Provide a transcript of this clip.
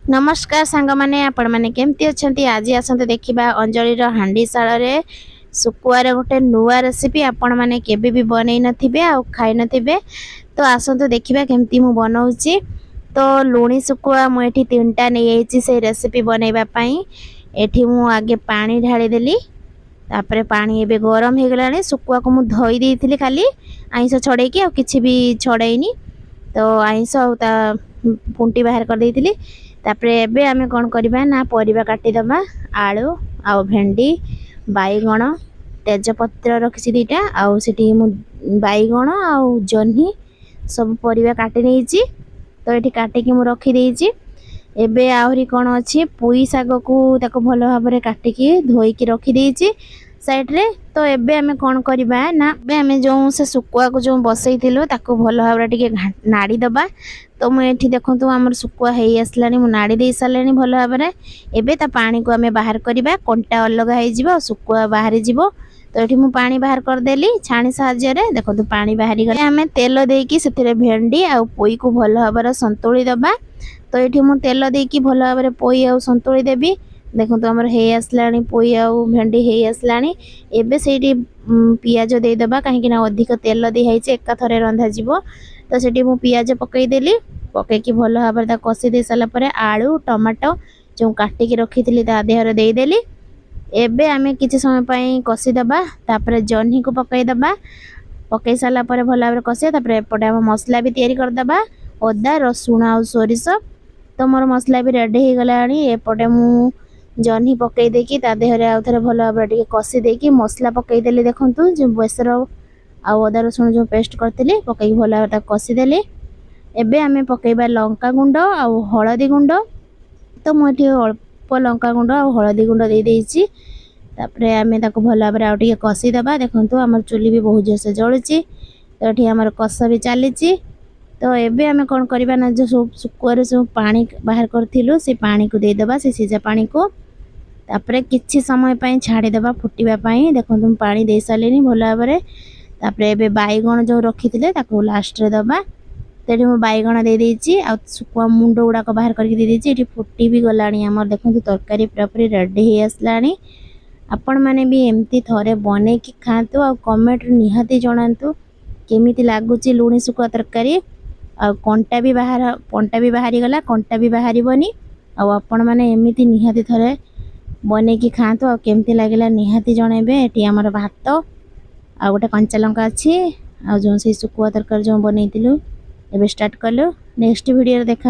नमस्कार सांग माने आपण माने केमती अछंती आज आसंते देखिबा अंजलिर हांडी साळरे सुकुआर गोटे नुआ रेसिपी आपण माने केबे भी बनै नथिबे आ खाइ नथिबे। तो आसंते देखिबा केमती मु बनाउची। तो लुणी सुकुआ मु एठी तीनटा नै आइची से रेसिपी बनैबा पई। एठी मु आगे पानी ढाली देली, तापरे पानी एबे गरम हे गलानी। सुकुआ को मु धोई देइथिली खाली आइंस छड़े की आ किछि भी छड़ैनी। तो आइंस आ ता पुंटी बाहर कर देइथिली। तापरे एबे आमे कोन करबा ना परिबा काटी दबा, आलू आ भेंडी बाईगण तेजपत्र रखिछि दीटा आ सिटी मु बाईगण आ जन्ही सब परिबा काटी नेइछि। तो एठी काटी कि मु रखि देइछि। एबे आहुरी कोन अछि पुई साग को ताको भलो भाबरे काटी कि धोई कि रखि देइछि साइड रे। तो एबे आमे कोन करबा ना एबे आमे जो से सुकुआ को जो बसैथिलो ताको भलो भाबरे टिके नाड़ी दबा। तो मु एठी देखंतु हमर सुकुआ हेई आसलानी, मु नाड़ी देई सालेनी भलो भाबरे। एबे ता पानी को आमे बाहर करबा, कंटा अलग हेई जिवो, सुकुआ बाहर जिवो। तो एठी मु पानी बाहर कर देली छाणी साहाଯ୍य रे। देखंतु पानी बाहरी गले आमे तेल देकी सेथिरे भेंडी आ पोई को भलो भाबरे संतुली दबा। तो एठी मु तेल देकी भलो भाबरे पोई आ संतुली देबी। देखंतु हमर हेई आसलानी पोई आ भेंडी हेई आसलानी। एबे सेठी पियाज देई दबा, काहे कि ना अधिक तेल दे हेइचे एका थरे रंधा जिवो। तो सेठी मु पियाज पकई देली, पकई कि भलो भाबरे ता कसी दे साला परे आलू टमाटो जो काटी कि रखिथिली ता देहरे देई देली। एबे आमे किछि समय पई कसी दबा, तापरे जन्ही को पकई दबा। पकई साला परे भलो भाबरे कसी, तापरे एपटे हम मसला भी तयारी कर दबा, अदा रसुण आ सोरिष। तो मोर मसला भी रेडी हे गलानी। एपटे मु जन्ही पकई देकी ता देहरे आ थरे भलो भाबरे टिके कसी देकी मसला पकई देली। देखंतु जो बेसर आ अदा रसुण जो पेस्ट करथिली पकई भलो भाबरे ता कसी देली। एबे आमे पकईबा लंका गुंड आ हळदी गुंड। तो मु एठी अल्प लंका गुंड आ हळदी गुंड दे देइछि। तापरे आमे ताको भलो भाबरे आ टिके कसी दबा। देखंतु हमर चुली भी बहुत जोर से जळुछि। तो एठी हमर कसा भी चालिछि। तो एबे आमे कोन करबा ना जो सुकुआरे जो पानी बाहर करथिलु से पानी को दे दबा, से सिजा पानी को। तापरे किछि समय पई छाडी दबा फुटीबा पई। देखंतु पानी दे सालेनी भलो भाबरे। तापरे एबे बाईगण जो रखिथिले ताको लास्ट रे दबा। तेरे मु बाईगण दे देइछि आ सुकुआ मुंडो गुडा को बाहर करके दे देइछि। एठी फुटी भी गलानी हमर। देखंतु तरकारी पूरापूरी रेडी हे आसलानी। आपण माने भी एमती थरे बने कि खांतु आ कमेंट निहाती जणांतु केमिति लागुची लुणी सुकुआ तरकारी। आ कंटा भी बाहरी गला, कंटा भी बाहरी बनी। आ आपण माने एमिति निहाती थरे बने कि खांतु आ केमती लागिला निहाती जणेबे। एठी हमर भात आ गोटे कंचा लंका अछि आ जो से सुकुआ तरकारी जो बनैतिलु। एबे स्टार्ट करलो नेक्स्ट वीडियो रे देखा।